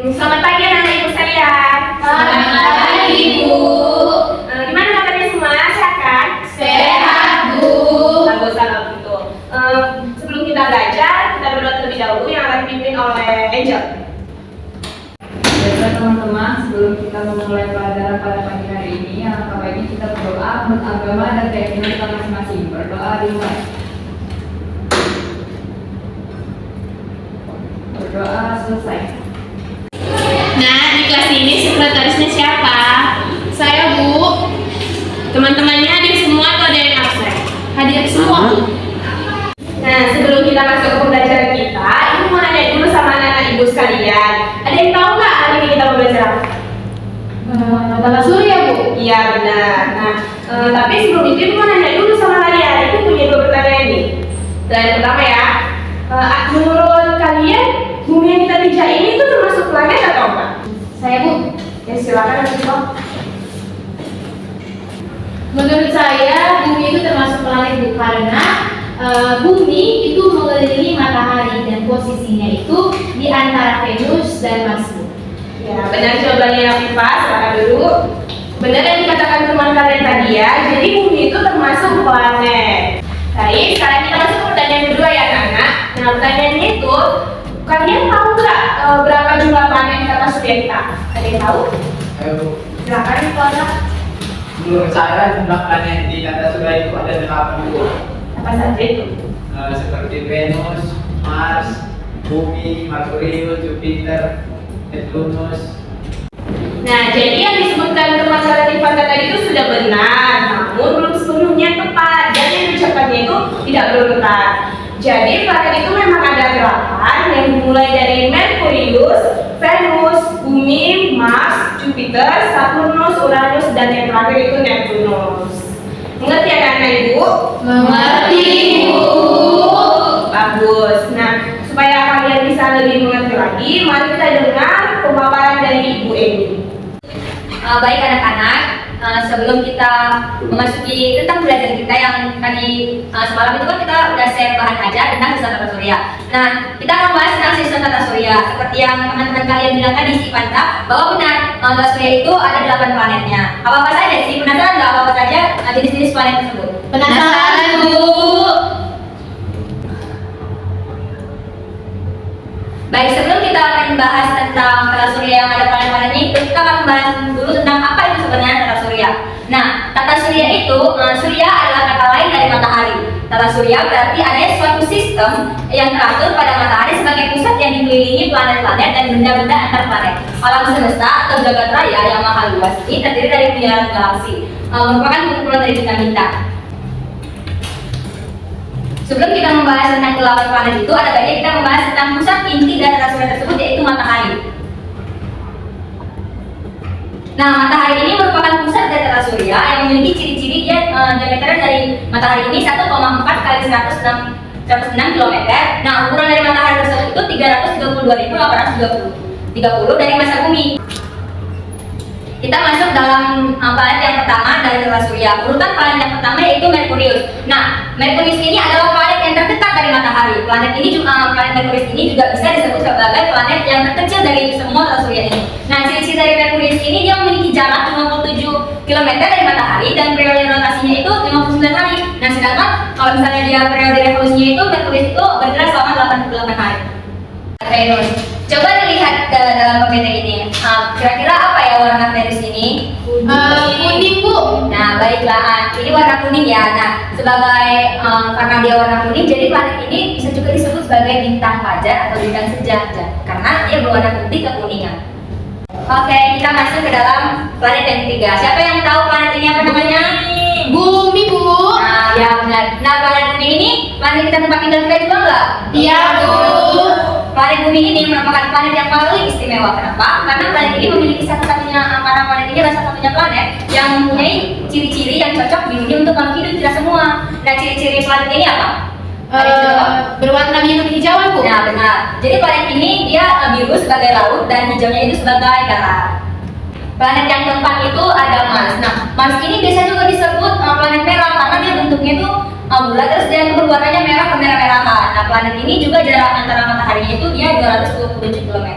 Selamat pagi anak-anak ibu sekalian. Selamat pagi, Bu. Gimana kabarnya semua? Sehat kan? Sehat, Bu. Bagus kalau gitu. Sebelum kita belajar, kita berdoa terlebih dahulu yang akan dipimpin oleh Angel. Baiklah teman-teman, sebelum kita memulai pelajaran pada pagi hari ini, alangkah baiknya kita berdoa menurut agama dan keyakinan kita masing-masing. Berdoa dimulai. Berdoa selesai. Nah, di kelas ini sekretarisnya siapa? Saya, Bu. Teman-temannya hadir semua atau ada yang absen? Hadir semua, Bu. Nah, sebelum kita masuk ke pembelajaran kita, ibu mau nanya dulu sama anak-anak ibu sekalian. Ada yang tahu nggak hari ini kita mau belajar apa? Tata surya, Bu. Iya benar. Nah, tapi sebelum itu ibu mau nanya dulu sama kalian. Ibu punya dua pertanyaan nih. Pertanyaan pertama ya, menurut kalian bumi yang kita pijak ini itu termasuk planet atau enggak? Saya, Bu. Ya silakan Ibu. Menurut saya, bumi itu termasuk planet, Bu, karena bumi itu mengelilingi matahari dan posisinya itu di antara Venus dan Mars, Bu. Ya benar jawabannya Afifah. Silakan dulu. Benar yang dikatakan teman kalian tadi ya. Jadi bumi itu termasuk planet. Baik, sekarang kita masuk ke pertanyaan kedua ya anak-anak. Nah pertanyaannya itu, kalian tahu nggak berapa jumlah planet di tata surya kita? Ada yang tahu? Ayo, Silakan Ibu Ana. menurut saya jumlah planet di tata surya itu ada 80. Apa saja itu? Seperti Venus, Mars, Bumi, Merkurius, Jupiter, Neptunus. Nah, jadi yang disebutkan teman kalian Ivana tadi itu sudah benar, namun belum sepenuhnya tepat. Dan yang ucapannya itu tidak berurutan. Jadi planet itu memang ada 8 yang dimulai dari Merkurius, Venus, Bumi, Mars, Jupiter, Saturnus, Uranus, dan yang terakhir itu Neptunus. Mengerti ya anak ibu? Mengerti, Bu. Bagus. Nah, supaya kalian bisa lebih mengerti lagi, mari kita dengar pemaparan dari Ibu Eni. Baik anak-anak, sebelum kita memasuki tentang belajar kita yang tadi semalam itu kan kita udah share bahan aja tentang sistem tata surya. Nah, kita akan bahas tentang sistem tata surya. Seperti yang teman-teman kalian bilang tadi si Panta, bahwa benar tata surya itu ada 8 planetnya. Apa-apa saja sih? Penasaran nggak apa-apa saja jenis-jenis planet tersebut? Penasaran, Bu. Baik, sebelum kita akan membahas tentang tata surya yang ada planet-planetnya itu, kita akan membahas dulu tentang apa itu sebenarnya tata surya. Nah, tata surya itu, surya adalah kata lain dari matahari. Tata surya berarti adanya suatu sistem yang teratur pada matahari sebagai pusat yang dikelilingi planet-planet dan benda-benda antar planet. Alam semesta atau jagat raya yang maha luas ini terdiri dari miliaran galaksi, merupakan kumpulan dari bintang-bintang. Sebelum kita membahas tentang 8 planet itu, ada baiknya kita membahas tentang pusat inti dari tata surya tersebut, yaitu matahari. Nah, matahari ini merupakan pusat dari tata surya yang memiliki ciri-ciri dia diameternya dari matahari ini 1,4 kali 106 km. Nah, ukuran dari matahari tersebut itu 332.830 dari massa bumi. Kita masuk dalam planet yang pertama dari tata surya. Urutan planet yang pertama yaitu Merkurius. Nah, Merkurius ini adalah planet yang terdekat dari matahari. Planet Merkurius ini juga bisa disebut sebagai planet yang terkecil dari semua tata surya ini. Nah, ciri-ciri dari Merkurius ini dia memiliki jarak 57 km dari matahari dan periode rotasinya itu 59 hari. Nah, sedangkan kalau misalnya dia periode revolusinya itu Merkurius itu bergerak selama 88 hari. Venus. Coba dilihat dalam pemeta ini. Kira-kira apa ya warna Venus ini? Kuning, Bu. Nah, baiklah. Ini warna kuning ya. Nah, sebagai karena dia warna kuning, jadi planet ini bisa juga disebut sebagai bintang fajar atau bintang senja karena dia berwarna putih kekuningan. Oke, kita masuk ke dalam planet yang ketiga. Siapa yang tahu planet ini apa namanya? Bumi, Bu. Nah, ya benar. Nah, planet bumi ini planet kita tempat tinggal kita juga nggak? Iya, Bu. Planet bumi ini merupakan planet yang paling istimewa. Kenapa? Karena planet ini memiliki satu-satunya planet ini adalah satu-satunya planet yang mempunyai ciri-ciri yang cocok di dunia untuk makhluk hidup tidak semua. Nah, ciri-ciri planet ini apa? Berwarna biru hijauan, Bu. Nah, benar. Jadi planet ini dia biru sebagai laut dan hijaunya itu sebagai darat. Planet yang keempat itu ada Mars. Nah, Mars ini biasanya juga disebut planet merah karena dia bentuknya itu bulat terus dia berwarnanya merah kemerah-merahan. Nah, planet ini juga jarak antara mataharinya itu dia 227 km.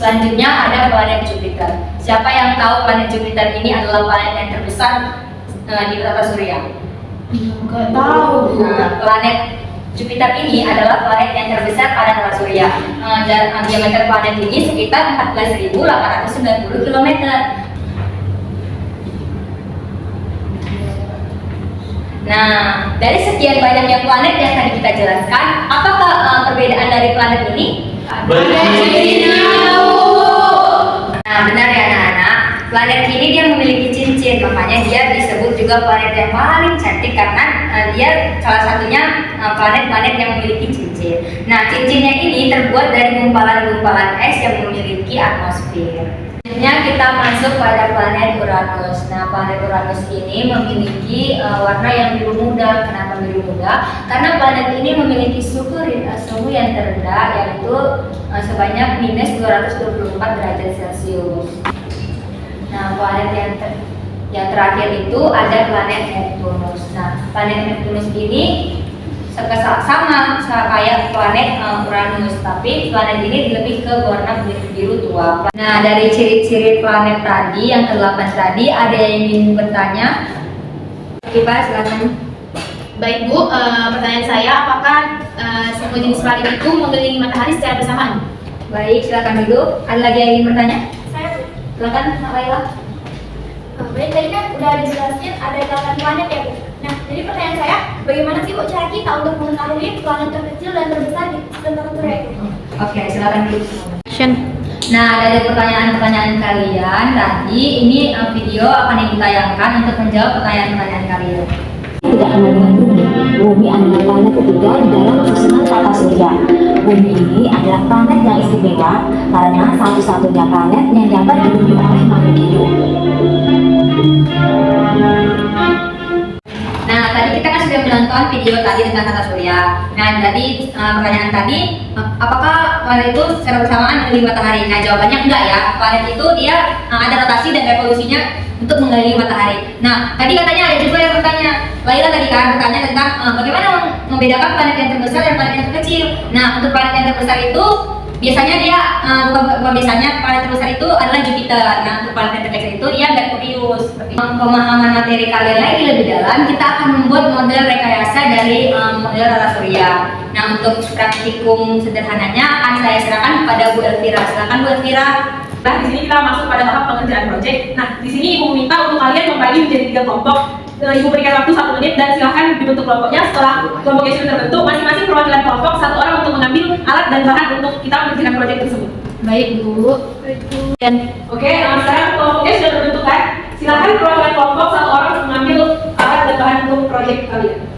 Selanjutnya ada planet Jupiter. Siapa yang tahu planet Jupiter ini adalah planet yang terbesar di tata surya? Nggak tahu. Nah, planet Jupiter ini adalah planet yang terbesar pada tata surya. Diameter planet ini sekitar 14.890 km. Nah, dari sekian banyaknya planet yang tadi kita jelaskan, apakah perbedaan dari planet ini? Nah, benar ya anak-anak. Planet ini dia memiliki cincin, makanya dia disebut juga planet yang paling cantik karena dia salah satunya planet-planet yang memiliki cincin. Nah, cincinnya ini terbuat dari gumpalan-gumpalan es yang memiliki atmosfer. Selanjutnya kita masuk pada planet Uranus. Nah, planet Uranus ini memiliki warna yang biru muda. Kenapa biru muda? Karena planet ini memiliki suhu yang terendah, yaitu sebanyak minus 224 derajat Celcius. Nah, planet yang terakhir itu ada planet Neptunus. Nah, planet Neptunus ini sama kayak planet Uranus, tapi planet ini lebih ke warna biru tua. Nah, dari ciri-ciri planet tadi yang ke-8 tadi, ada yang ingin bertanya? Coba silakan. Baik Bu, pertanyaan saya, apakah semua jenis planet itu mengelilingi matahari secara bersamaan? Baik, silakan dulu. Ada lagi yang ingin bertanya? Saya Silakan, Mak Laila. baik, tadi kan udah dijelasin ada 8 planet ya Bu. Nah, jadi pertanyaan saya, bagaimana sih Bu cara kita untuk mengetahui planet terkecil dan terbesar di sistem tata surya itu? Oke, silakan dulu. Nah, dari pertanyaan-pertanyaan kalian tadi, ini video akan ditayangkan untuk menjawab pertanyaan-pertanyaan kalian. Tidak mengandung bumi adalah planet ketiga di dalam susunan tata surya. Bumi ini adalah planet yang istimewa karena satu-satunya planet yang dapat dihuni oleh makhluk hidup. Nah, tadi kita kan sudah menonton video tadi tentang tata surya. Nah, jadi pertanyaan tadi, apakah planet itu secara bersamaan mengelilingi matahari? Nah, jawabannya enggak ya. Planet itu dia ada rotasi dan revolusinya untuk mengelilingi matahari. Nah, tadi katanya ada juga yang bertanya, Laila tadi kan bertanya tentang bagaimana membedakan planet yang terbesar dan planet yang terkecil. Nah, untuk planet yang terbesar itu biasanya dia bukan biasanya planet terbesar itu adalah Jupiter. Nah, untuk planet yang terkecil itu dia Merkurius. Pemahaman materi kalian lagi lebih dalam, kita akan membuat model rekayasa dari model tata surya. Nah, untuk praktikum sederhananya akan saya serahkan kepada Bu Elvira. Silakan Bu Elvira. Nah, di sini kita masuk pada tahap pengerjaan proyek. Nah, di sini Ibu minta untuk kalian membagi menjadi 3 kelompok. Ibu berikan waktu 1 menit dan silahkan dibentuk kelompoknya. Setelah kelompoknya sudah terbentuk, masing-masing perwakilan kelompok 1 orang untuk mengambil alat dan bahan untuk kita mengerjakan proyek tersebut. Baik Bu. Oke, sekarang kelompoknya sudah terbentuk kan? Silahkan perwakilan kelompok 1 orang untuk mengambil alat dan bahan untuk proyek kalian.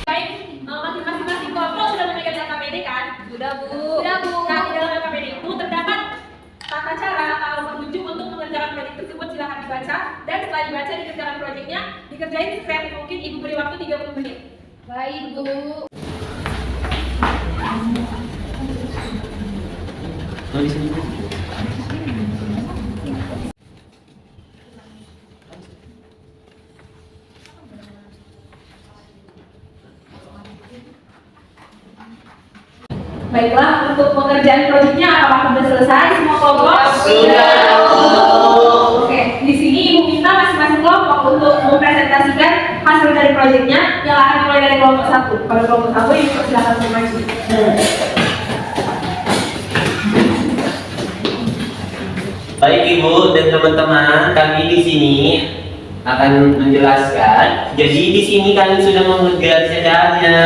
Baik, masing-masing kelompok sudah memberikan LKPD kan? Sudah Bu. Sudah Bu. Nah, di dalam LKPD itu terdapat tata cara atau petunjuk untuk mengerjakan proyek tersebut. Silahkan dibaca dan setelah dibaca dikerjakan proyeknya, dikerjain sekreatif mungkin. Ibu beri waktu 30 menit. Baik Bu. Baiklah, untuk pengerjaan proyeknya apakah sudah selesai semua kelompok? Sudah. Oke, di sini Ibu minta masing-masing kelompok untuk mempresentasikan hasil dari proyeknya yang akan dimulai dari kelompok 1. Pada kelompok 1 Ibu silakan maju. Baik Ibu dan teman-teman, kami di sini akan menjelaskan. Jadi di sini kami sudah mengerjakannya.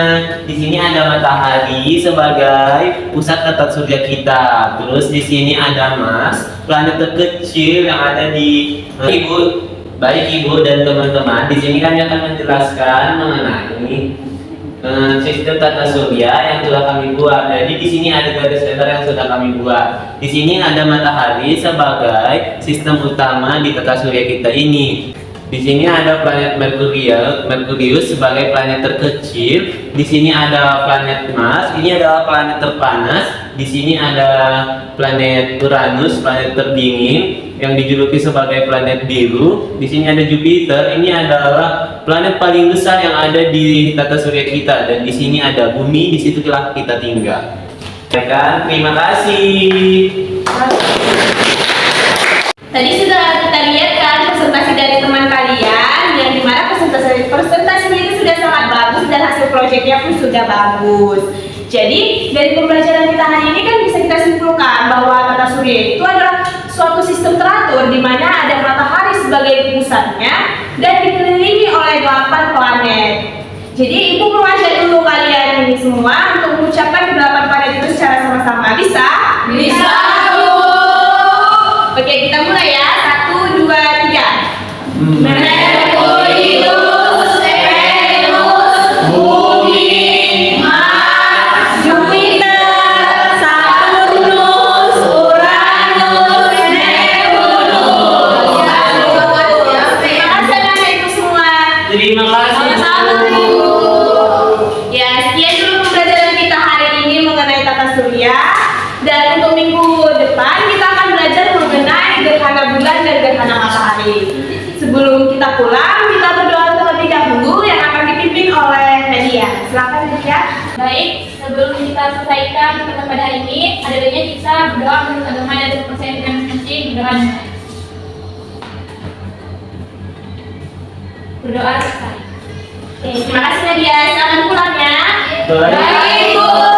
Di sini ada matahari sebagai pusat tata surya kita. Terus di sini ada Mars, planet terkecil yang ada di Ibu. Baik Ibu dan teman-teman, di sini kami akan menjelaskan mengenai sistem tata surya yang sudah kami buat. Jadi di sini ada garis besar yang sudah kami buat. Di sini ada matahari sebagai sistem utama di tata surya kita ini. Di sini ada planet Merkurius sebagai planet terkecil. Di sini ada planet Mars. Ini adalah planet terpanas. Di sini ada planet Uranus, planet terdingin yang dijuluki sebagai planet biru. Di sini ada Jupiter. Ini adalah planet paling besar yang ada di tata surya kita. Dan di sini ada Bumi. Di situlah kita tinggal. Terima kasih. Tadi sudah kita lihat kan presentasi dari teman kalian, yang dimana presentasinya itu sudah sangat bagus dan hasil proyeknya pun sudah bagus. Jadi dari pembelajaran kita hari ini kan bisa kita simpulkan bahwa tata surya itu adalah suatu sistem teratur di mana ada matahari sebagai pusatnya dan dikelilingi oleh 8 planet. Jadi ibu mengajak dulu kalian ini semua untuk mengucapkan 8 planet itu secara sama-sama. Bisa? Bisa. Oke, kita mulai ya. 1, 2, 3. Merkurius, Venus, Bumi, Mars, Jupiter, Saturnus, Uranus, Neptunus. Terima kasih anak ibu semua. Terima kasih. Ya, sekian dulu pembelajaran kita hari ini mengenai tata surya. Dan untuk minggu depan kita akan belajar mengenai gerhana bulan dan gerhana matahari. Sebelum kita pulang, kita berdoa terlebih dahulu yang akan dipimpin oleh Nadia. Silakan Nadia. Baik, sebelum kita selesaikan kesempatan pada hari ini, ada baiknya kita berdoa menurut agama dan percaya kita masing-masing. Berdoa selesai. Oke, terima kasih Nadia. Selamat pulang ya. Baik. Baik, Bu.